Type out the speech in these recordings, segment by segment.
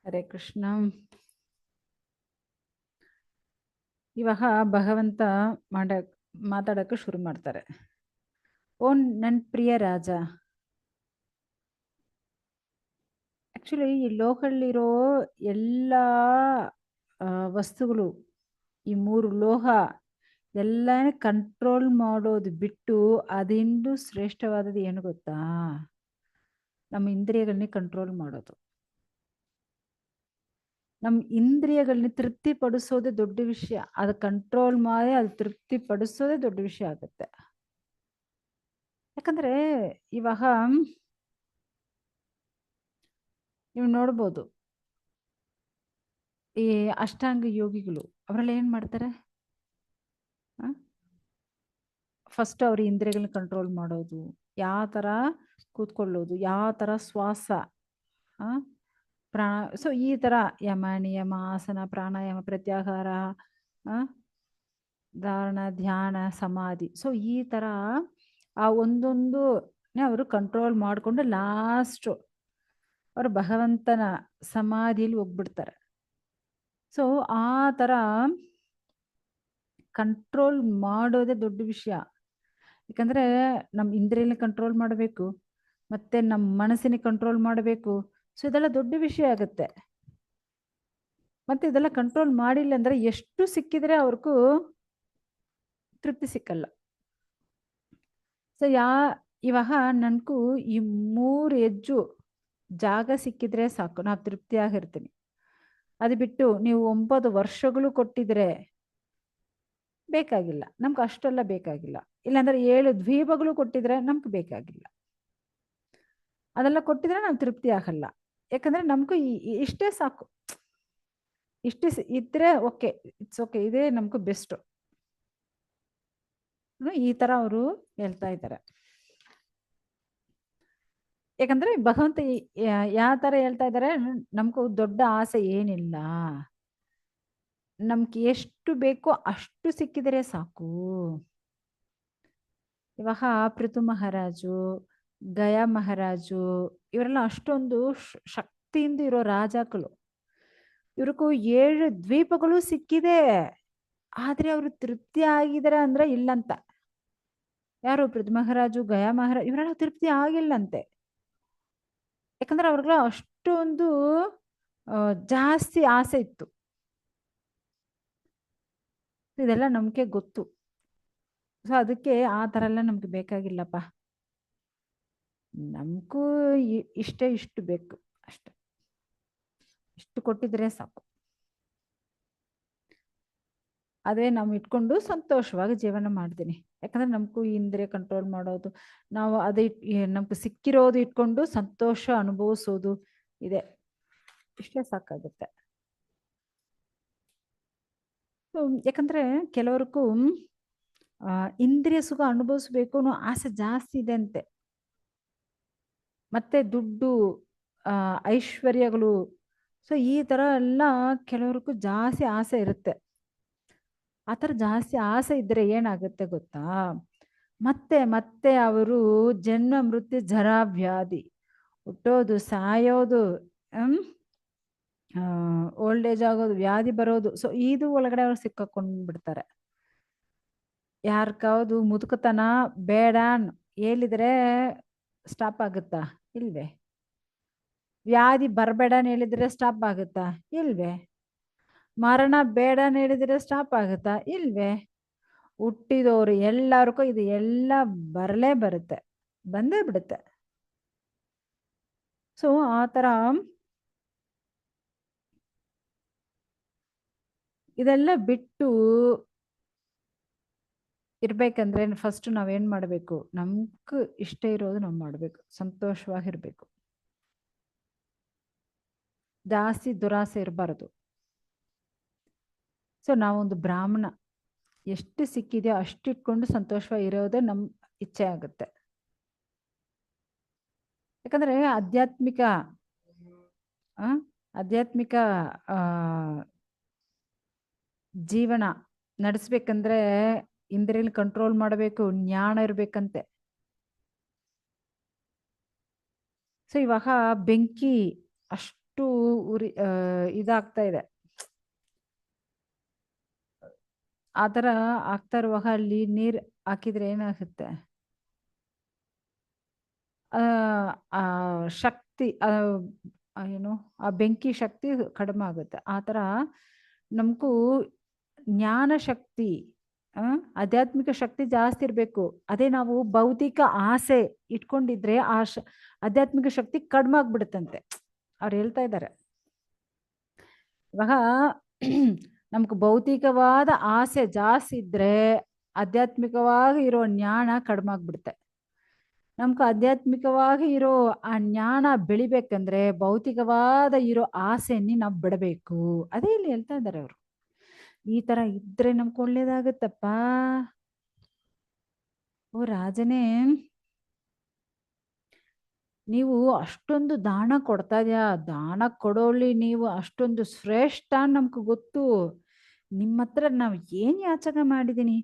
ಹರೇ ಕೃಷ್ಣ. ಇವಾಗ ಭಗವಂತ ಮಾತಾಡಕ್ಕೆ ಶುರು ಮಾಡ್ತಾರೆ. ಓ ನನ್ನ ಪ್ರಿಯ ರಾಜ, ಆಕ್ಚುಲಿ ಈ ಲೋಕದಲ್ಲಿರೋ ಎಲ್ಲ ವಸ್ತುಗಳು, ಈ 3 ಲೋಹ ಎಲ್ಲ ಕಂಟ್ರೋಲ್ ಮಾಡೋದು ಬಿಟ್ಟು ಅದಿಂದು ಶ್ರೇಷ್ಠವಾದದ್ದು ಏನು ಗೊತ್ತಾ? ನಮ್ಮ ಇಂದ್ರಿಯಗಳನ್ನ ಕಂಟ್ರೋಲ್ ಮಾಡೋದು. ನಮ್ಮ ಇಂದ್ರಿಯಗಳನ್ನ ತೃಪ್ತಿ ಪಡಿಸೋದೇ ದೊಡ್ಡ ವಿಷಯ. ಅದು ಕಂಟ್ರೋಲ್ ಮಾಡಿ ಅದು ತೃಪ್ತಿ ಪಡಿಸೋದೇ ದೊಡ್ಡ ವಿಷಯ ಆಗುತ್ತೆ. ಯಾಕಂದ್ರೆ ಇವಾಗ ನೀವು ನೋಡ್ಬೋದು, ಈ ಅಷ್ಟಾಂಗ ಯೋಗಿಗಳು ಅವರೆಲ್ಲ ಏನ್ ಮಾಡ್ತಾರೆ? ಫಸ್ಟ್ ಅವ್ರ ಇಂದ್ರಿಯಗಳನ್ನ ಕಂಟ್ರೋಲ್ ಮಾಡೋದು, ಯಾವ ತರ ಕೂತ್ಕೊಳ್ಳೋದು, ಯಾವ ತರ ಶ್ವಾಸ, ಪ್ರಾಣ. ಸೊ ಈ ತರ ಯಮ ನಿಯಮ ಆಸನ ಪ್ರಾಣಾಯಾಮ ಪ್ರತ್ಯಾಹಾರ, ಧಾರಣ ಧ್ಯಾನ ಸಮಾಧಿ. ಸೊ ಈ ತರ ಆ ಒಂದೊಂದು ಅವರು ಕಂಟ್ರೋಲ್ ಮಾಡಿಕೊಂಡು ಲಾಸ್ಟ್ ಅವರು ಭಗವಂತನ ಸಮಾಧಿಯಲ್ಲಿ ಹೋಗ್ಬಿಡ್ತಾರೆ. ಸೊ ಆ ತರ ಕಂಟ್ರೋಲ್ ಮಾಡೋದೇ ದೊಡ್ಡ ವಿಷಯ. ಯಾಕಂದ್ರೆ ನಮ್ಮ ಇಂದ್ರಿಯನ ಕಂಟ್ರೋಲ್ ಮಾಡಬೇಕು, ಮತ್ತೆ ನಮ್ಮ ಮನಸ್ಸಿನ ಕಂಟ್ರೋಲ್ ಮಾಡಬೇಕು. ಸೊ ಇದೆಲ್ಲ ದೊಡ್ಡ ವಿಷಯ ಆಗುತ್ತೆ. ಮತ್ತೆ ಇದೆಲ್ಲ ಕಂಟ್ರೋಲ್ ಮಾಡಿಲ್ಲ ಅಂದ್ರೆ ಎಷ್ಟು ಸಿಕ್ಕಿದ್ರೆ ಅವ್ರಿಗೂ ತೃಪ್ತಿ ಸಿಕ್ಕಲ್ಲ. ಸೊ ಇವಾಗ ನನ್ಗೂ ಈ 3 ಹೆಜ್ಜು ಜಾಗ ಸಿಕ್ಕಿದ್ರೆ ಸಾಕು, ನಾವು ತೃಪ್ತಿಯಾಗಿರ್ತೀನಿ. ಅದು ಬಿಟ್ಟು ನೀವು 9 ವರ್ಷಗಳು ಕೊಟ್ಟಿದ್ರೆ ಬೇಕಾಗಿಲ್ಲ, ನಮ್ಗೆ ಅಷ್ಟೆಲ್ಲ ಬೇಕಾಗಿಲ್ಲ. ಇಲ್ಲಾಂದ್ರೆ 7 ದ್ವೀಪಗಳು ಕೊಟ್ಟಿದ್ರೆ ನಮ್ಗೆ ಬೇಕಾಗಿಲ್ಲ. ಅದೆಲ್ಲ ಕೊಟ್ಟಿದ್ರೆ ನಾವು ತೃಪ್ತಿ ಆಗಲ್ಲ. ಯಾಕಂದ್ರೆ ನಮ್ಗೂ ಇಷ್ಟೇ ಸಾಕು, ಇಷ್ಟೇ ಇದ್ರೆ ಓಕೆ, ಇಟ್ಸ್ ಓಕೆ, ಇದೇ ನಮ್ಗೂ ಬೆಸ್ಟ್. ಈ ತರ ಅವರು ಹೇಳ್ತಾ ಇದ್ದಾರೆ. ಯಾಕಂದ್ರೆ ಭಗವಂತ ಯಾವ ತರ ಹೇಳ್ತಾ ಇದ್ದಾರೆ, ನಮ್ಗೂ ದೊಡ್ಡ ಆಸೆ ಏನಿಲ್ಲ, ನಮ್ಗೆ ಎಷ್ಟು ಬೇಕೋ ಅಷ್ಟು ಸಿಕ್ಕಿದರೆ ಸಾಕು. ಇವಾಗ ಪೃಥು ಮಹಾರಾಜು, ಗಯಾ ಮಹಾರಾಜು ಇವರೆಲ್ಲ ಅಷ್ಟೊಂದು ಶಕ್ತಿಯಿಂದ ಇರೋ ರಾಜಗಳು. ಇವ್ರಿಗೂ 7 ದ್ವೀಪಗಳು ಸಿಕ್ಕಿದೆ, ಆದ್ರೆ ಅವರು ತೃಪ್ತಿ ಆಗಿದಾರೆ ಅಂದ್ರೆ ಇಲ್ಲಂತ. ಯಾರು? ಪೃಥು ಮಹಾರಾಜು, ಗಯಾ ಮಹಾರಾಜ್ ಇವರೆಲ್ಲ ತೃಪ್ತಿ ಆಗಿಲ್ಲಂತೆ. ಯಾಕಂದ್ರೆ ಅವ್ರಿಗೆಲ್ಲ ಅಷ್ಟೊಂದು ಜಾಸ್ತಿ ಆಸೆ ಇತ್ತು. ಇದೆಲ್ಲ ನಮ್ಗೆ ಗೊತ್ತು. ಸೊ ಅದಕ್ಕೆ ಆ ತರ ಎಲ್ಲ ನಮ್ಗೆ ಬೇಕಾಗಿಲ್ಲಪ್ಪ, ನಮ್ಗೂ ಇಷ್ಟು ಬೇಕು ಅಷ್ಟೆ, ಇಷ್ಟು ಕೊಟ್ಟಿದ್ರೆ ಸಾಕು. ಅದೇ ನಾವು ಇಟ್ಕೊಂಡು ಸಂತೋಷವಾಗಿ ಜೀವನ ಮಾಡ್ತೀನಿ. ಯಾಕಂದ್ರೆ ನಮ್ಗೂ ಇಂದ್ರಿಯ ಕಂಟ್ರೋಲ್ ಮಾಡೋದು, ನಾವು ಅದೇ ನಮ್ಗೆ ಸಿಕ್ಕಿರೋದು ಇಟ್ಕೊಂಡು ಸಂತೋಷ ಅನುಭವಿಸೋದು ಇದೆ, ಇಷ್ಟೇ ಸಾಕಾಗುತ್ತೆ. ಯಾಕಂದ್ರೆ ಕೆಲವ್ರಿಗೂ ಇಂದ್ರಿಯ ಸುಖ ಅನುಭವಿಸ್ಬೇಕು ಅನ್ನೋ ಆಸೆ ಜಾಸ್ತಿ ಇದೆ ಅಂತೆ. ಮತ್ತೆ ದುಡ್ಡು, ಐಶ್ವರ್ಯಗಳು, ಸೊ ಈ ತರ ಎಲ್ಲ ಕೆಲವ್ರಿಗೂ ಜಾಸ್ತಿ ಆಸೆ ಇರುತ್ತೆ. ಆ ಥರ ಜಾಸ್ತಿ ಆಸೆ ಇದ್ರೆ ಏನಾಗುತ್ತೆ ಗೊತ್ತಾ? ಮತ್ತೆ ಮತ್ತೆ ಅವರು ಜನ್ಮ ಮೃತ್ಯು ಜರಾ ವ್ಯಾಧಿ, ಹುಟ್ಟೋದು ಸಾಯೋದು, ಓಲ್ಡ್ ಏಜ್ ಆಗೋದು, ವ್ಯಾಧಿ ಬರೋದು. ಸೊ ಇದು ಒಳಗಡೆ ಅವ್ರು ಸಿಕ್ಕಾಕೊಂಡ್ ಬಿಡ್ತಾರೆ. ಯಾರ್ಕಾವುದು ಮುದುಕತನ ಬೇಡ ಹೇಳಿದ್ರೆ ಸ್ಟಾಪ್ ಆಗುತ್ತಾ? ಇಲ್ವೇ. ವ್ಯಾಧಿ ಬರಬೇಡ ಹೇಳಿದ್ರೆ ಸ್ಟಾಪ್ ಆಗುತ್ತಾ? ಇಲ್ವೇ. ಮರಣ ಬೇಡ ಹೇಳಿದ್ರೆ ಸ್ಟಾಪ್ ಆಗುತ್ತಾ? ಇಲ್ವೇ. ಹುಟ್ಟಿದವರು ಎಲ್ಲರಿಗೂ ಇದು ಎಲ್ಲ ಬರಲೇ ಬರುತ್ತೆ, ಬಂದೇ ಬಿಡುತ್ತೆ. ಸೊ ಆ ಥರ ಇದೆಲ್ಲ ಬಿಟ್ಟು ಇರ್ಬೇಕಂದ್ರೆ ಫಸ್ಟ್ ನಾವೇನ್ ಮಾಡಬೇಕು? ನಮ್ಗೆ ಇಷ್ಟ ಇರೋದು ನಾವು ಮಾಡಬೇಕು, ಸಂತೋಷವಾಗಿರ್ಬೇಕು. ಜಾಸ್ತಿ ದುರಾಸೆ ಇರಬಾರದು. ಸೊ ನಾವೊಂದು ಬ್ರಾಹ್ಮಣ, ಎಷ್ಟು ಸಿಕ್ಕಿದೆಯೋ ಅಷ್ಟಿಟ್ಕೊಂಡು ಸಂತೋಷವಾಗಿ ಇರೋದೇ ನಮ್ಮ ಇಚ್ಛೆ ಆಗುತ್ತೆ. ಯಾಕಂದ್ರೆ ಆಧ್ಯಾತ್ಮಿಕ ಜೀವನ ನಡೆಸ್ಬೇಕಂದ್ರೆ ಇಂದ್ರಿಯಲ್ಲಿ ಕಂಟ್ರೋಲ್ ಮಾಡಬೇಕು, ಜ್ಞಾನ ಇರ್ಬೇಕಂತೆ. ಸೊ ಇವಾಗ ಬೆಂಕಿ ಅಷ್ಟು ಉರಿ ಇದಾಗ್ತಾ ಇದೆ. ಆ ಥರ ಆಗ್ತಾ ಇರುವಾಗ ಅಲ್ಲಿ ನೀರು ಹಾಕಿದ್ರೆ ಏನಾಗುತ್ತೆ, ಆ ಶಕ್ತಿ ಏನು ಆ ಬೆಂಕಿ ಶಕ್ತಿ ಕಡಿಮೆ ಆಗುತ್ತೆ. ಆ ಥರ ನಮಗೂ ಜ್ಞಾನ ಶಕ್ತಿ, ಆಧ್ಯಾತ್ಮಿಕ ಶಕ್ತಿ ಜಾಸ್ತಿ ಇರಬೇಕು. ಅದೇ ನಾವು ಭೌತಿಕ ಆಸೆ ಇಟ್ಕೊಂಡಿದ್ರೆ ಆಧ್ಯಾತ್ಮಿಕ ಶಕ್ತಿ ಕಡಿಮೆ ಆಗ್ಬಿಡುತ್ತಂತೆ. ಅವ್ರು ಹೇಳ್ತಾ ಇದ್ದಾರೆ ಇವಾಗ ನಮ್ಗೆ ಭೌತಿಕವಾದ ಆಸೆ ಜಾಸ್ತಿ ಇದ್ರೆ ಆಧ್ಯಾತ್ಮಿಕವಾಗಿ ಇರೋ ಜ್ಞಾನ ಕಡಿಮೆ ಆಗ್ಬಿಡುತ್ತೆ. ನಮ್ಗೆ ಆಧ್ಯಾತ್ಮಿಕವಾಗಿ ಇರೋ ಆ ಜ್ಞಾನ ಬೆಳಿಬೇಕಂದ್ರೆ ಭೌತಿಕವಾದ ಇರೋ ಆಸೆಯನ್ನು ನಾವು ಬಿಡಬೇಕು. ಅದೇ ಇಲ್ಲಿ ಹೇಳ್ತಾ ಇದ್ದಾರೆ ಅವರು. ಈ ತರ ಇದ್ರೆ ನಮ್ಗೆ ಒಳ್ಳೇದಾಗತ್ತಪ್ಪ. ಓ ರಾಜನೇ, ನೀವು ಅಷ್ಟೊಂದು ದಾನ ಕೊಡ್ತಾ ಇದೆಯಾ, ದಾನ ಕೊಡೋಳಿ ನೀವು ಅಷ್ಟೊಂದು ಶ್ರೇಷ್ಠ ನಮ್ಗೆ ಗೊತ್ತು. ನಿಮ್ಮ ಹತ್ರ ನಾವು ಏನ್ ಯಾಚನೆ ಮಾಡಿದೀನಿ,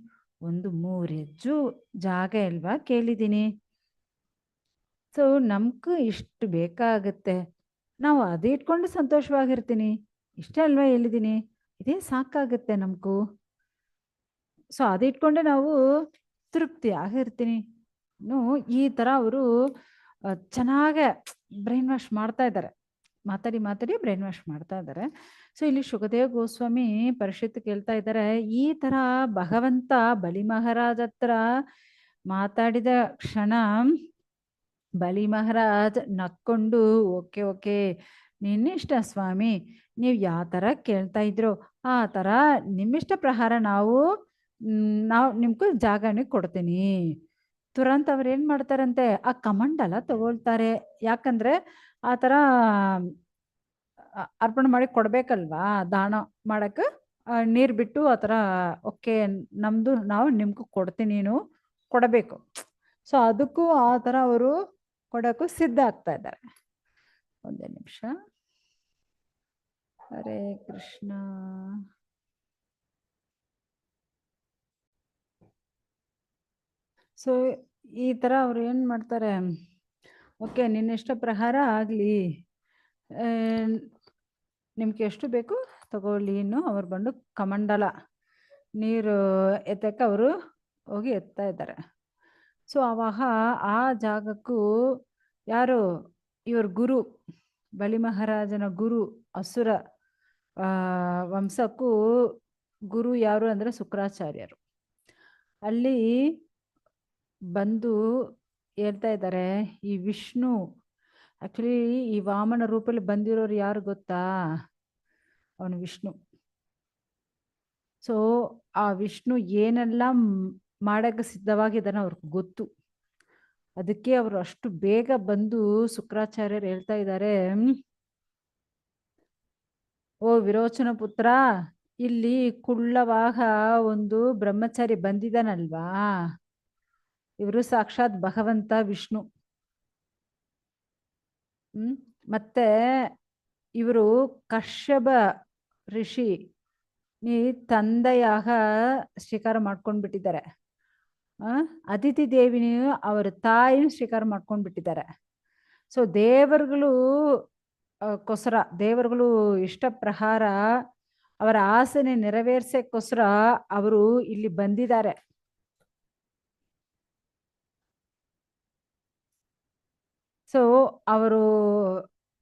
ಒಂದು 3 ಹೆಜ್ಜು ಜಾಗ ಅಲ್ವಾ ಕೇಳಿದೀನಿ. ಸೊ ನಮ್ಗೂ ಇಷ್ಟು ಬೇಕಾಗತ್ತೆ, ನಾವು ಅದು ಇಟ್ಕೊಂಡು ಸಂತೋಷವಾಗಿರ್ತೀನಿ. ಇಷ್ಟೇ ಅಲ್ವಾ ಹೇಳಿದೀನಿ, ಇದೇ ಸಾಕಾಗತ್ತೆ ನಮಗೂ. ಸೊ ಅದು ಇಟ್ಕೊಂಡೆ ನಾವು ತೃಪ್ತಿ ಆಗಿರ್ತೀನಿ. ಈ ತರ ಅವರು ಚೆನ್ನಾಗೆ ಬ್ರೈನ್ ವಾಶ್ ಮಾಡ್ತಾ ಇದ್ದಾರೆ. ಮಾತಾಡಿ ಮಾತಾಡಿ ಬ್ರೈನ್ ವಾಶ್ ಮಾಡ್ತಾ ಇದ್ದಾರೆ. ಸೊ ಇಲ್ಲಿ ಶುಕದೇವ ಗೋಸ್ವಾಮಿ ಪರಿಷತ್ ಕೇಳ್ತಾ ಇದ್ದಾರೆ, ಈ ತರ ಭಗವಂತ ಬಲಿ ಮಹಾರಾಜ್ ಹತ್ರ ಮಾತಾಡಿದ ಕ್ಷಣ ಬಲಿ ಮಹಾರಾಜ್ ನಕ್ಕೊಂಡು, ಓಕೆ ಓಕೆ ನಿನ್ನಿಷ್ಟ ಸ್ವಾಮಿ, ನೀವು ಯಾವ ತರ ಕೇಳ್ತಾ ಇದ್ರು ಆ ತರ ನಿಮ್ಮಿಷ್ಟ ಪ್ರಕಾರ ನಾವು ನಿಮ್ಗೂ ಜಾಗನೇ ಕೊಡ್ತೀನಿ. ತುರಂತ ಅವ್ರು ಏನ್ ಮಾಡ್ತಾರಂತೆ, ಆ ಕಮಂಡಲ ತಗೊಳ್ತಾರೆ. ಯಾಕಂದ್ರೆ ಆ ತರ ಅರ್ಪಣೆ ಮಾಡಿ ಕೊಡ್ಬೇಕಲ್ವಾ, ದಾನ ಮಾಡಕ್ ನೀರ್ ಬಿಟ್ಟು ಆ ತರ ಓಕೆ ನಮ್ದು ನಾವು ನಿಮ್ಗೂ ಕೊಡ್ತೀನಿ, ನೀನು ಕೊಡಬೇಕು. ಸೊ ಅದಕ್ಕೂ ಆ ತರ ಅವರು ಕೊಡಕ್ಕೂ ಸಿದ್ಧ ಆಗ್ತಾ ಇದ್ದಾರೆ. ಒಂದೇ ನಿಮಿಷ. ಹರೇ ಕೃಷ್ಣ. ಸೊ ಈ ತರ ಅವ್ರು ಏನ್ ಮಾಡ್ತಾರೆ, ಓಕೆ ನಿನ್ನಿಷ್ಟ ಪ್ರಕಾರ ಆಗ್ಲಿ, ನಿಮ್ಗೆ ಎಷ್ಟು ಬೇಕು ತಗೊಳ್ಳಿ. ಇನ್ನು ಅವ್ರು ಬಂದು ಕಮಂಡಲ ನೀರು ಎತ್ತಕ್ಕೆ ಅವರು ಹೋಗಿ ಎತ್ತಾ ಇದ್ದಾರೆ. ಸೊ ಅವಾಗ ಆ ಜಾಗಕ್ಕೂ ಯಾರು ಇವ್ರ ಗುರು, ಬಲಿ ಮಹಾರಾಜನ ಗುರು, ಅಸುರ ವಂಶಕ್ಕೂ ಗುರು ಯಾರು ಅಂದ್ರೆ ಶುಕ್ರಾಚಾರ್ಯರು. ಅಲ್ಲಿ ಬಂದು ಹೇಳ್ತಾ ಇದ್ದಾರೆ, ಈ ವಿಷ್ಣು ಆಕ್ಚುಲಿ ಈ ವಾಮನ ರೂಪದಲ್ಲಿ ಬಂದಿರೋರು ಯಾರು ಗೊತ್ತಾ, ಅವನು ವಿಷ್ಣು. ಸೊ ಆ ವಿಷ್ಣು ಏನೆಲ್ಲ ಮಾಡಕ್ಕೆ ಸಿದ್ಧವಾಗಿದ್ದಾನೆ ಅವ್ರಿಗೆ ಗೊತ್ತು. ಅದಕ್ಕೆ ಅವರು ಅಷ್ಟು ಬೇಗ ಬಂದು ಶುಕ್ರಾಚಾರ್ಯರು ಹೇಳ್ತಾ ಇದ್ದಾರೆ, ಓ ವಿರೋಚನ ಪುತ್ರ, ಇಲ್ಲಿ ಕುಳ್ಳವಾಗ ಒಂದು ಬ್ರಹ್ಮಚಾರಿ ಬಂದಿದ್ದಾನಲ್ವಾ, ಇವರು ಸಾಕ್ಷಾತ್ ಭಗವಂತ ವಿಷ್ಣು. ಮತ್ತೆ ಇವರು ಕಶ್ಯಪ ಋಷಿ ತಂದೆಯಾಗ ಸ್ವೀಕಾರ ಮಾಡ್ಕೊಂಡ್ ಬಿಟ್ಟಿದ್ದಾರೆ. ಅದಿತಿ ದೇವಿನಿಯು ಅವರ ತಾಯಿನ ಸ್ವೀಕಾರ ಮಾಡ್ಕೊಂಡ್ ಬಿಟ್ಟಿದ್ದಾರೆ. ಸೊ ದೇವರುಗಳು ಕೋಸ್ಕರ, ದೇವರುಗಳು ಇಷ್ಟ ಪ್ರಕಾರ ಅವರ ಆಸೆನೆ ನೆರವೇರ್ಸಕ್ಕೋಸ್ಕರ ಅವರು ಇಲ್ಲಿ ಬಂದಿದ್ದಾರೆ. ಸೊ ಅವರು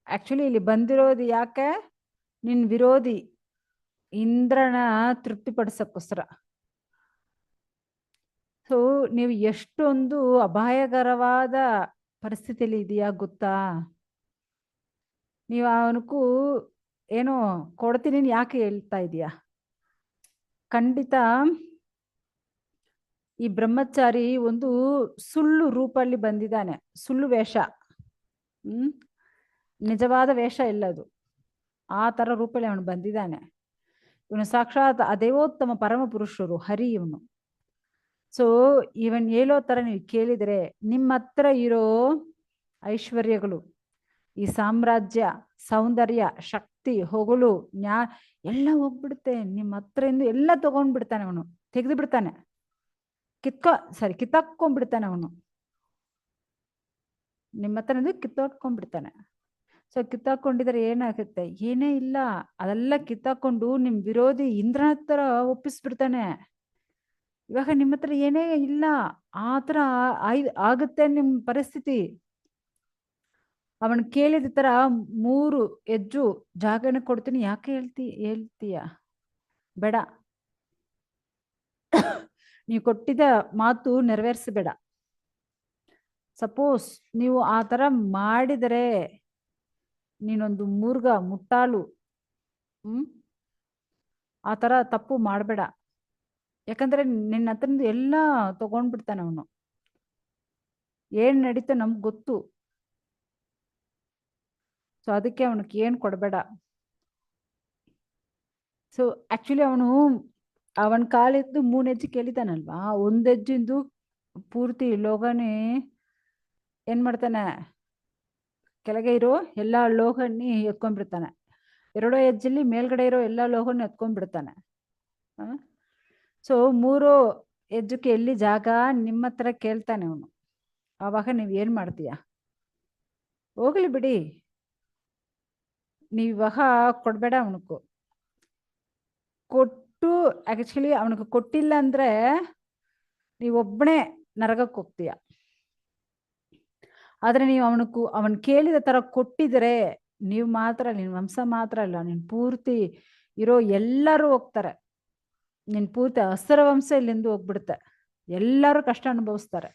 ಆಕ್ಚುಲಿ ಇಲ್ಲಿ ಬಂದಿರೋದು ಯಾಕೆ, ನಿನ್ ವಿರೋಧಿ ಇಂದ್ರನ ತೃಪ್ತಿಪಡಿಸಕ್ಕೋಸ್ಕರ. ಸೊ ನೀವು ಎಷ್ಟೊಂದು ಅಪಾಯಕರವಾದ ಪರಿಸ್ಥಿತಿಯಲ್ಲಿ ಇದೆಯಾ ಗೊತ್ತಾ, ನೀವು ಅವನಕ್ಕೂ ಏನೋ ಕೊಡ್ತೀನಿ ಯಾಕೆ ಹೇಳ್ತಾ ಇದೀಯಾ. ಖಂಡಿತ ಈ ಬ್ರಹ್ಮಚಾರಿ ಒಂದು ಸುಳ್ಳು ರೂಪಲ್ಲಿ ಬಂದಿದ್ದಾನೆ, ಸುಳ್ಳು ವೇಷ. ನಿಜವಾದ ವೇಷ ಇಲ್ಲದು, ಆ ತರ ರೂಪದಲ್ಲಿ ಅವನು ಬಂದಿದ್ದಾನೆ. ಇವನು ಸಾಕ್ಷಾತ್ ಅದೇವೋತ್ತಮ ಪರಮ ಪುರುಷರು ಹರಿ ಇವನು. ಸೊ ಇವನ್ ಹೇಳೋ ತರ ನೀವು ಕೇಳಿದ್ರೆ ನಿಮ್ಮ ಹತ್ರ ಇರೋ ಐಶ್ವರ್ಯಗಳು, ಈ ಸಾಮ್ರಾಜ್ಯ, ಸೌಂದರ್ಯ, ಶಕ್ತಿ, ಹೊಗಳು, ಎಲ್ಲ ಹೋಗ್ಬಿಡುತ್ತೆ ನಿಮ್ಮ ಹತ್ರದಿಂದ. ಎಲ್ಲ ತಗೊಂಡ್ಬಿಡ್ತಾನೆ ಅವನು, ತೆಗೆದು ಬಿಡ್ತಾನೆ, ಕಿತ್ತಾಕೊಂಡ್ಬಿಡ್ತಾನೆ ಅವನು. ನಿಮ್ಮ ಹತ್ರ ಕಿತ್ತಾಕೊಂಡ್ಬಿಡ್ತಾನೆ. ಸೊ ಸೊ ಕಿತ್ತಾಕೊಂಡಿದ್ರೆ ಏನಾಗುತ್ತೆ? ಏನೇ ಇಲ್ಲ. ಅದೆಲ್ಲ ಕಿತ್ತಾಕೊಂಡು ನಿಮ್ ವಿರೋಧಿ ಇಂದ್ರನ ಹತ್ರ ಒಪ್ಪಿಸ್ಬಿಡ್ತಾನೆ. ಇವಾಗ ನಿಮ್ಮ ಹತ್ರ ಏನೇ ಇಲ್ಲ. ಆ ತರ ಆಗುತ್ತೆ ನಿಮ್ ಪರಿಸ್ಥಿತಿ. ಅವನ್ ಕೇಳಿದ ತರ 3 ಹೆಜ್ಜು ಜಾಗನ ಕೊಡ್ತೀನಿ. ಯಾಕೆ ಹೇಳ್ತೀಯ? ಬೇಡ. ನೀವು ಕೊಟ್ಟಿದ್ದ ಮಾತು ನೆರವೇರಿಸಬೇಡ. ಸಪೋಸ್ ನೀವು ಆ ತರ ಮಾಡಿದರೆ ನೀನೊಂದು ಮೂರ್ಗ, ಮುಟ್ಟಾಳು. ಆ ತರ ತಪ್ಪು ಮಾಡಬೇಡ. ಯಾಕಂದ್ರೆ ನಿನ್ನ ಹತ್ರದಿಂದ ಎಲ್ಲ ತಗೊಂಡ್ಬಿಡ್ತಾನೆ ಅವನು. ಏನ್ ನಡೀತ ನಮ್ಗೆ ಗೊತ್ತು. ಸೊ ಅದಕ್ಕೆ ಅವನಿಗೆ ಏನ್ ಕೊಡಬೇಡ. ಸೊ ಆಕ್ಚುಲಿ ಅವನ ಕಾಲಿದ್ದು 3 ಹೆಜ್ಜೆ ಕೇಳಿದಾನಲ್ವಾ, 1 ಹೆಜ್ಜಿಂದು ಪೂರ್ತಿ ಲೋಗನೇ ಏನ್ ಮಾಡ್ತಾನೆ? ಕೆಳಗೆ ಇರೋ ಎಲ್ಲಾ ಲೋಹನಿ ಎತ್ಕೊಂಡ್ಬಿಡ್ತಾನೆ. 2 ಹೆಜ್ಜೆಲಿ ಮೇಲ್ಗಡೆ ಇರೋ ಎಲ್ಲಾ ಲೋಹನ ಎತ್ಕೊಂಡ್ಬಿಡ್ತಾನೆ. ಸೊ 3 ಹೆಜ್ಜಕ್ಕೆ ಎಲ್ಲಿ ಜಾಗ ನಿಮ್ಮ ಹತ್ರ ಕೇಳ್ತಾನೆ ಅವನು. ಆವಾಗ ನೀವ್ ಏನ್ ಮಾಡ್ತೀಯ? ಹೋಗ್ಲಿ ಬಿಡಿ, ನೀವ್ ಇವಾಗ ಕೊಡ್ಬೇಡ ಅವನಕ್ಕೂ. ಕೊಟ್ಟು ಆಕ್ಚುಲಿ ಅವನಿಗೆ ಕೊಟ್ಟಿಲ್ಲ ಅಂದ್ರೆ ನೀವೊಬ್ಬನೇ ನರಕಕ್ಕೆ ಹೋಗ್ತೀಯ. ಆದ್ರೆ ನೀವು ಅವನ್ ಕೇಳಿದ ತರ ಕೊಟ್ಟಿದ್ರೆ ನೀವು ಮಾತ್ರ, ನಿನ್ ವಂಶ ಮಾತ್ರ ಅಲ್ಲ, ನಿನ್ ಪೂರ್ತಿ ಇರೋ ಎಲ್ಲರೂ ಹೋಗ್ತಾರೆ. ನಿನ್ ಪೂರ್ತಿ ಹಸ್ರ ವಂಶ ಇಲ್ಲಿಂದ ಹೋಗ್ಬಿಡುತ್ತೆ. ಎಲ್ಲರೂ ಕಷ್ಟ ಅನುಭವಿಸ್ತಾರೆ.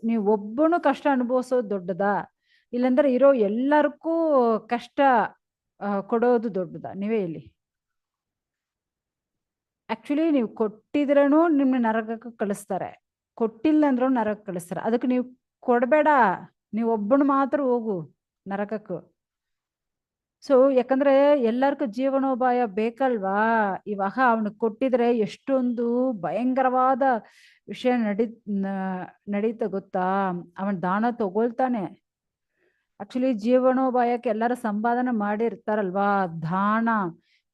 ನೀವು ಒಬ್ಬನು ಕಷ್ಟ ಅನುಭವಿಸೋದು ದೊಡ್ಡದಾ? ಇಲ್ಲಾಂದ್ರೆ ಇರೋ ಎಲ್ಲರಿಗೂ ಕಷ್ಟ ಕೊಡೋದು ದೊಡ್ಡದಾ? ನೀವೇ ಇಲ್ಲಿ. ಆಕ್ಚುಲಿ ನೀವು ಕೊಟ್ಟಿದ್ರೂ ನಿಮ್ನ ನರಕಕ್ಕೆ ಕಳಿಸ್ತಾರೆ, ಕೊಟ್ಟಿಲ್ಲ ಅಂದ್ರೂ ನರಕಕ್ಕೆ ಕಳಿಸ್ತಾರೆ. ಅದಕ್ಕೆ ನೀವು ಕೊಡಬೇಡ. ನೀವು ಒಬ್ಬನು ಮಾತ್ರ ಹೋಗು ನರಕಕ್ಕೂ. ಸೊ ಯಾಕಂದ್ರೆ ಎಲ್ಲರಿಗೂ ಜೀವನೋಪಾಯ ಬೇಕಲ್ವಾ? ಇವಾಗ ಅವನಿಗೆ ಕೊಟ್ಟಿದ್ರೆ ಎಷ್ಟೊಂದು ಭಯಂಕರವಾದ ವಿಷಯ ನಡೀತ ಗೊತ್ತಾ? ಅವನ್ ದಾನ ತಗೊಳ್ತಾನೆ. ಆಕ್ಚುಲಿ ಜೀವನೋಪಾಯಕ್ಕೆ ಎಲ್ಲರೂ ಸಂಪಾದನೆ ಮಾಡಿರ್ತಾರಲ್ವಾ, ದಾನ,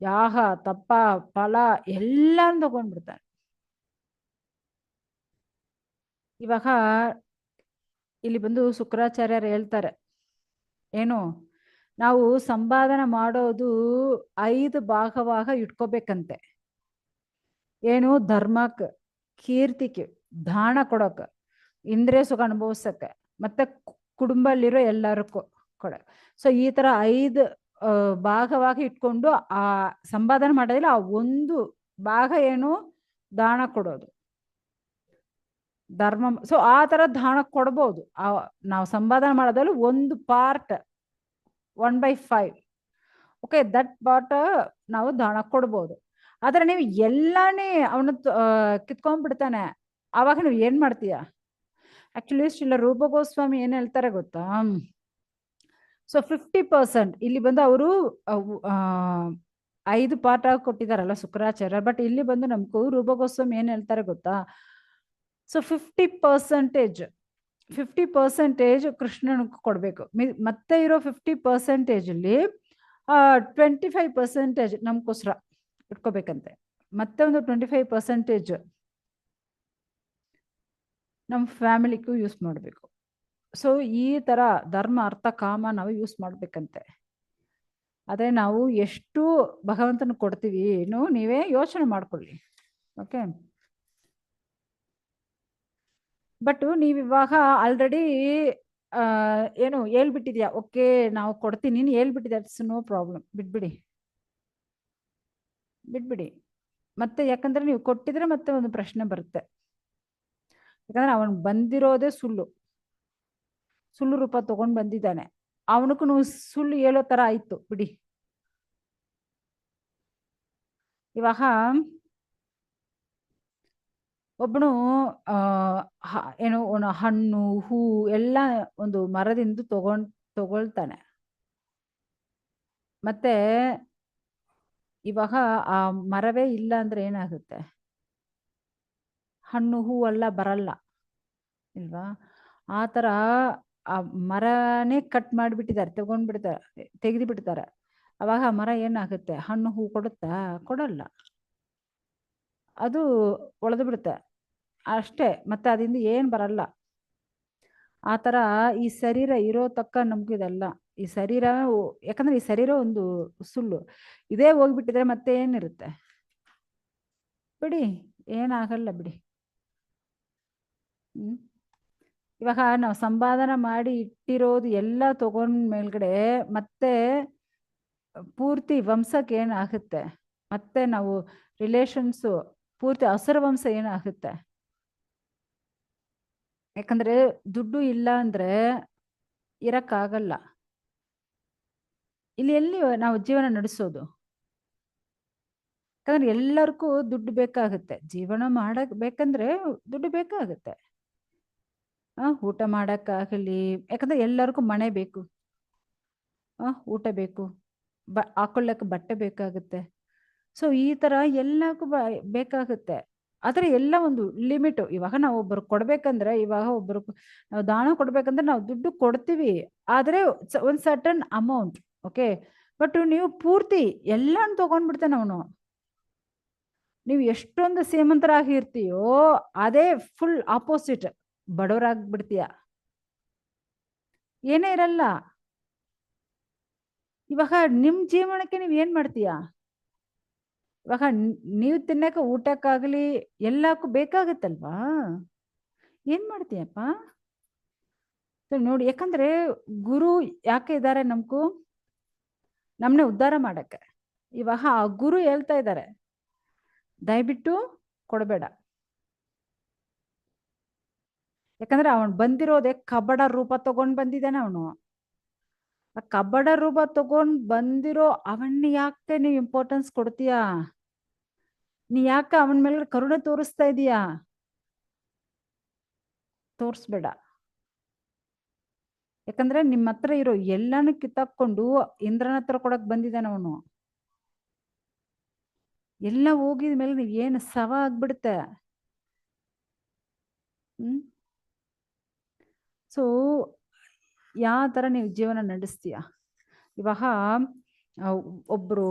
ಯಾಗ, ತಪ, ಫಲ ಎಲ್ಲಾನು ತಗೊಂಡ್ಬಿಡ್ತಾನೆ. ಇವಾಗ ಇಲ್ಲಿ ಬಂದು ಶುಕ್ರಾಚಾರ್ಯರು ಹೇಳ್ತಾರೆ ಏನು, ನಾವು ಸಂಪಾದನೆ ಮಾಡೋದು 5 ಭಾಗವಾಗ ಇಟ್ಕೋಬೇಕಂತೆ. ಏನು? ಧರ್ಮಕ್ಕೆ, ಕೀರ್ತಿಗೆ, ದಾನ ಕೊಡೋಕೆ, ಇಂದ್ರಿಯ ಸುಖ ಅನುಭವಿಸಕ್ಕೆ, ಮತ್ತೆ ಕುಟುಂಬದಲ್ಲಿರೋ ಎಲ್ಲರಿಗೂ ಕೊಡ. ಸೊ ಈ ತರ 5 ಭಾಗವಾಗಿ ಇಟ್ಕೊಂಡು ಆ ಸಂಪಾದನೆ ಮಾಡೋದಿಲ್ಲ. ಆ 1 ಭಾಗ ಏನು? ದಾನ ಕೊಡೋದು, ಧರ್ಮ. ಸೊ ಆ ತರ ದಾನ ಕೊಡ್ಬೋದು. ನಾವು ಸಂಪಾದನೆ ಮಾಡೋದ್ರಲ್ಲಿ 1 ಪಾರ್ಟ್, 1/5. ಓಕೆ, ದಟ್ ಪಾರ್ಟ್ ನಾವು ದಾನ ಕೊಡ್ಬೋದು. ಆದ್ರೆ ನೀವು ಎಲ್ಲಾನೇ ಅವನ ಕಿತ್ಕೊಂಡ್ಬಿಡ್ತಾನೆ. ಆವಾಗ ನೀವು ಏನ್ ಮಾಡ್ತೀಯ? ಆಕ್ಚುಲಿ ಶ್ರೀಲ ರೂಪ ಗೋಸ್ವಾಮಿ ಏನ್ ಹೇಳ್ತಾರೆ ಗೊತ್ತಾ? ಸೊ 50% ಇಲ್ಲಿ ಬಂದು ಅವರು 5 ಪಾಠ ಕೊಟ್ಟಿದಾರಲ್ಲ ಶುಕ್ರಾಚಾರ್ಯ. ಬಟ್ ಇಲ್ಲಿ ಬಂದು ನಮ್ಗೂ ರೂಪ ಗೋಸ್ವಾಮಿ ಏನ್ ಹೇಳ್ತಾರೆ ಗೊತ್ತಾ? ಸೊ 50% ಕೃಷ್ಣನ್ ಕೊಡ್ಬೇಕು. ಮತ್ತೆ ಇರೋ 50% ಅಲ್ಲಿ 25% ನಮ್ಗೋಸ್ಕರ ಇಟ್ಕೋಬೇಕಂತೆ. ಮತ್ತೆ ಒಂದು 25% ನಮ್ಮ ಫ್ಯಾಮಿಲಿಗೂ ಯೂಸ್ ಮಾಡಬೇಕು. ಸೊ ಈ ತರ ಧರ್ಮ, ಅರ್ಥ, ಕಾಮ ನಾವು ಯೂಸ್ ಮಾಡ್ಬೇಕಂತೆ. ಆದ್ರೆ ನಾವು ಎಷ್ಟು ಭಗವಂತನ ಕೊಡ್ತೀವಿ ನೀವೇ ಯೋಚನೆ ಮಾಡ್ಕೊಳ್ಳಿ. ಓಕೆ, ಬಟ್ ನೀವಿವಾಗ ಆಲ್ರೆಡಿ ಏನು ಹೇಳ್ಬಿಟ್ಟಿದ್ಯಾ. ಓಕೆ, ನಾವು ಕೊಡ್ತೀನಿ, ನೀನು ಹೇಳ್ಬಿಟ್ಟಿದ್ಯಾ, ಇಟ್ಸ್ ನೋ ಪ್ರಾಬ್ಲಮ್. ಬಿಟ್ಬಿಡಿ ಮತ್ತೆ. ಯಾಕಂದ್ರೆ ನೀವು ಕೊಟ್ಟಿದ್ರೆ ಮತ್ತೆ ಒಂದು ಪ್ರಶ್ನೆ ಬರುತ್ತೆ. ಯಾಕಂದ್ರೆ ಅವನ್ ಬಂದಿರೋದೇ ಸುಳ್ಳು ರೂಪ ತಗೊಂಡ್ ಬಂದಿದ್ದಾನೆ. ಅವನಕ್ಕೂ ನೀವು ಸುಳ್ಳು ಹೇಳೋ ತರ ಆಯ್ತು ಬಿಡಿ. ಇವಾಗ ಒಬ್ಬನು ಏನು ಹಣ್ಣು, ಹೂ ಎಲ್ಲ ಒಂದು ಮರದಿಂದ ತಗೊಳ್ತಾನೆ. ಮತ್ತೆ ಇವಾಗ ಆ ಮರವೇ ಇಲ್ಲ ಅಂದ್ರೆ ಏನಾಗುತ್ತೆ? ಹಣ್ಣು ಹೂ ಎಲ್ಲ ಬರಲ್ಲ ಇಲ್ವಾ? ಆ ತರ ಆ ಮರನೇ ಕಟ್ ಮಾಡಿಬಿಟ್ಟಿದ್ದಾರೆ, ತೆಗೆದು ಬಿಡ್ತಾರೆ. ಅವಾಗ ಆ ಮರ ಏನಾಗುತ್ತೆ? ಹಣ್ಣು ಹೂ ಕೊಡುತ್ತಾ? ಕೊಡಲ್ಲ. ಅದು ಒಳೆದು ಬಿಡುತ್ತೆ ಅಷ್ಟೇ. ಮತ್ತೆ ಅದರಿಂದ ಏನ್ ಬರಲ್ಲ. ಆ ತರ ಈ ಶರೀರ ಇರೋ ತಕ್ಕ ನಮ್ಗಿದೆಲ್ಲ ಈ ಶರೀರ ಯಾಕಂದ್ರೆ ಈ ಶರೀರ ಒಂದು ಸುಳ್ಳು. ಇದೇ ಹೋಗ್ಬಿಟ್ಟಿದ್ರೆ ಮತ್ತೆ ಏನಿರುತ್ತೆ? ಬಿಡಿ, ಏನಾಗಲ್ಲ ಬಿಡಿ. ಇವಾಗ ನಾವು ಸಂಪಾದನೆ ಮಾಡಿ ಇಟ್ಟಿರೋದು ಎಲ್ಲ ತಗೊಂಡ್ ಮೇಲ್ಗಡೆ ಮತ್ತೆ ಪೂರ್ತಿ ವಂಶಕ್ಕೆ ಏನಾಗುತ್ತೆ? ಮತ್ತೆ ನಾವು ರಿಲೇಷನ್ಸು ಪೂರ್ತಿ ಹಸಿರು ವಂಶ ಏನಾಗುತ್ತೆ? ಯಾಕಂದ್ರೆ ದುಡ್ಡು ಇಲ್ಲ ಅಂದ್ರೆ ಇರಕ್ಕಾಗಲ್ಲ. ಇಲ್ಲಿ ಎಲ್ಲಿ ನಾವು ಜೀವನ ನಡೆಸೋದು? ಯಾಕಂದ್ರೆ ಎಲ್ಲರಿಗೂ ದುಡ್ಡು ಬೇಕಾಗುತ್ತೆ. ಜೀವನ ಮಾಡಕ್ ಬೇಕಂದ್ರೆ ದುಡ್ಡು ಬೇಕಾಗುತ್ತೆ. ಊಟ ಮಾಡಕ್ಕಾಗಲಿ, ಯಾಕಂದ್ರೆ ಎಲ್ಲರಿಗೂ ಮನೆ ಬೇಕು, ಊಟ ಬೇಕು, ಹಾಕೊಳ್ಳಕ್ಕೆ ಬಟ್ಟೆ ಬೇಕಾಗುತ್ತೆ. ಸೊ ಈ ತರ ಎಲ್ಲಕ್ಕೂ ಬೇಕಾಗುತ್ತೆ. ಆದ್ರೆ ಎಲ್ಲ ಒಂದು ಲಿಮಿಟ್. ಇವಾಗ ನಾವು ಒಬ್ಬರು ಕೊಡ್ಬೇಕಂದ್ರೆ, ಇವಾಗ ಒಬ್ಬರು ನಾವು ದಾನ ಕೊಡ್ಬೇಕಂದ್ರೆ ನಾವು ದುಡ್ಡು ಕೊಡ್ತೀವಿ, ಆದ್ರೆ ಒಂದ್ ಸರ್ಟನ್ ಅಮೌಂಟ್. ಓಕೆ, ಬಟ್ ನೀವು ಪೂರ್ತಿ ಎಲ್ಲಾನು ತಗೊಂಡ್ಬಿಡ್ತಾನೆ ಅವನು. ನೀವು ಎಷ್ಟೊಂದು ಶ್ರೀಮಂತರಾಗಿರ್ತೀಯೋ ಅದೇ ಫುಲ್ ಆಪೋಸಿಟ್ ಬಡವರಾಗ್ಬಿಡ್ತೀಯ, ಏನೇ ಇರಲ್ಲ. ಇವಾಗ ನಿಮ್ ಜೀವನಕ್ಕೆ ನೀವ್ ಏನ್ ಮಾಡ್ತೀಯ? ಇವಾಗ ನೀವು ತಿನ್ನಕ ಊಟಕ್ಕಾಗ್ಲಿ ಎಲ್ಲಕ್ಕೂ ಬೇಕಾಗತ್ತಲ್ವಾ? ಏನ್ ಮಾಡ್ತೀಯಪ್ಪ? ನೋಡಿ, ಯಾಕಂದ್ರೆ ಗುರು ಯಾಕೆ ಇದ್ದಾರೆ ನಮ್ಗೂ? ನಮ್ನೆ ಉದ್ಧಾರ ಮಾಡಕ್ಕೆ. ಇವಾಗ ಆ ಗುರು ಹೇಳ್ತಾ ಇದ್ದಾರೆ, ದಯವಿಟ್ಟು ಕೊಡಬೇಡ. ಯಾಕಂದ್ರೆ ಅವನ್ ಬಂದಿರೋದೇ ಕಬಡ ರೂಪ ತಗೊಂಡ್ ಬಂದಿದ್ದಾನೆ ಅವನು. ಆ ಕಬಡ ರೂಪ ತಗೊಂಡ್ ಬಂದಿರೋ ಅವನ್ನ ಯಾಕೆ ನೀವು ಇಂಪಾರ್ಟೆನ್ಸ್ ಕೊಡ್ತೀಯಾ? ನೀ ಯಾಕೆ ಅವನ ಮೇಲೆ ಕರುಣೆ ತೋರಿಸ್ತಾ ಇದೀಯಾ? ತೋರಿಸ್ಬೇಡ. ಯಾಕಂದ್ರೆ ನಿಮ್ಮ ಹತ್ರ ಇರೋ ಎಲ್ಲಾನು ಕಿತ್ತಾಕೊಂಡು ಇಂದ್ರನ ಹತ್ರ ಕೊಡಕ್ ಬಂದಿದ್ದಾನ ಅವನು. ಎಲ್ಲ ಹೋಗಿದ ಮೇಲೆ ನೀವ್ ಏನು ಸವ ಆಗ್ಬಿಡುತ್ತೆ. ಸೊ ಯಾವ ತರ ನೀವು ಜೀವನ ನಡೆಸ್ತೀಯ? ಇವಾಗ ಒಬ್ರು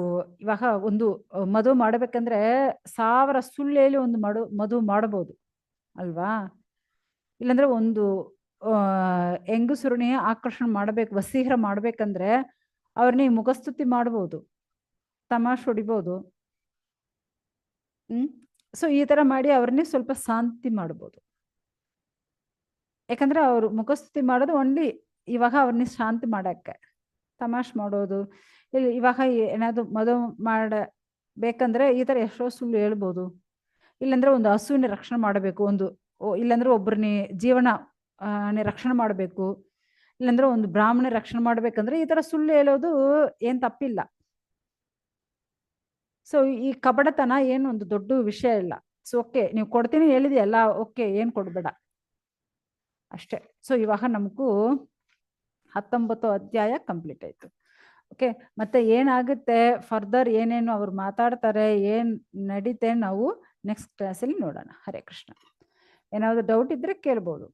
ಇವಾಗ ಒಂದು ಮದುವೆ ಮಾಡ್ಬೇಕಂದ್ರೆ 1000 ಸುಳ್ಳು ಹೇಳಿ ಒಂದು ಮದುವೆ ಮಾಡಬಹುದು ಅಲ್ವಾ? ಇಲ್ಲಾಂದ್ರೆ ಒಂದು ಹೆಂಗಸರನ್ನೇ ಆಕರ್ಷಣೆ ಮಾಡ್ಬೇಕು, ವಸೀಹರ ಮಾಡ್ಬೇಕಂದ್ರೆ ಅವ್ರನ್ನ ಮುಖಸ್ತುತಿ ಮಾಡ್ಬೋದು, ತಮಾಷೆ ಹೊಡಿಬೋದು. ಸೊ ಈ ತರ ಮಾಡಿ ಅವ್ರನ್ನೇ ಸ್ವಲ್ಪ ಶಾಂತಿ ಮಾಡ್ಬೋದು. ಯಾಕಂದ್ರೆ ಅವ್ರು ಮುಖಸ್ತುತಿ ಮಾಡೋದು ಓನ್ಲಿ ಇವಾಗ ಅವ್ರನ್ನ ಶಾಂತಿ ಮಾಡಕ್ಕೆ, ತಮಾಷೆ ಮಾಡೋದು. ಇಲ್ಲಿ ಇವಾಗ ಏನಾದ್ರು ಮದುವೆ ಮಾಡಬೇಕಂದ್ರೆ ಈ ತರ ಎಷ್ಟೋ ಸುಳ್ಳು ಹೇಳ್ಬೋದು. ಇಲ್ಲಾಂದ್ರೆ ಒಂದು ಹಸುವಿನ ರಕ್ಷಣೆ ಮಾಡಬೇಕು, ಇಲ್ಲಾಂದ್ರೆ ಒಬ್ಬರನ್ನ ಜೀವನ ರಕ್ಷಣೆ ಮಾಡಬೇಕು, ಇಲ್ಲಾಂದ್ರೆ ಒಂದು ಬ್ರಾಹ್ಮಣ ರಕ್ಷಣೆ ಮಾಡ್ಬೇಕಂದ್ರೆ ಈ ತರ ಸುಳ್ಳು ಹೇಳೋದು ಏನ್ ತಪ್ಪಿಲ್ಲ. ಸೊ ಈ ಕಪಟತನ ಏನು ಒಂದು ದೊಡ್ಡ ವಿಷಯ ಇಲ್ಲ. ಸೊ ಓಕೆ, ನೀವು ಕೊಡ್ತೀನಿ ಹೇಳಿದೆಯಲ್ಲ, ಓಕೆ, ಏನ್ ಕೊಡ್ಬೇಡ ಅಷ್ಟೇ. ಸೊ ಇವಾಗ ನಮಗೂ 19 ಅಧ್ಯಾಯ ಕಂಪ್ಲೀಟ್ ಆಯ್ತು. ಓಕೆ, ಮತ್ತೆ ಏನಾಗುತ್ತೆ ಫರ್ದರ್, ಏನೇನು ಅವ್ರು ಮಾತಾಡ್ತಾರೆ, ಏನ್ ನಡೀತೆ ನಾವು ನೆಕ್ಸ್ಟ್ ಕ್ಲಾಸಲ್ಲಿ ನೋಡೋಣ. ಹರೇ ಕೃಷ್ಣ. ಏನಾದ್ರು ಡೌಟ್ ಇದ್ರೆ ಕೇಳ್ಬೋದು.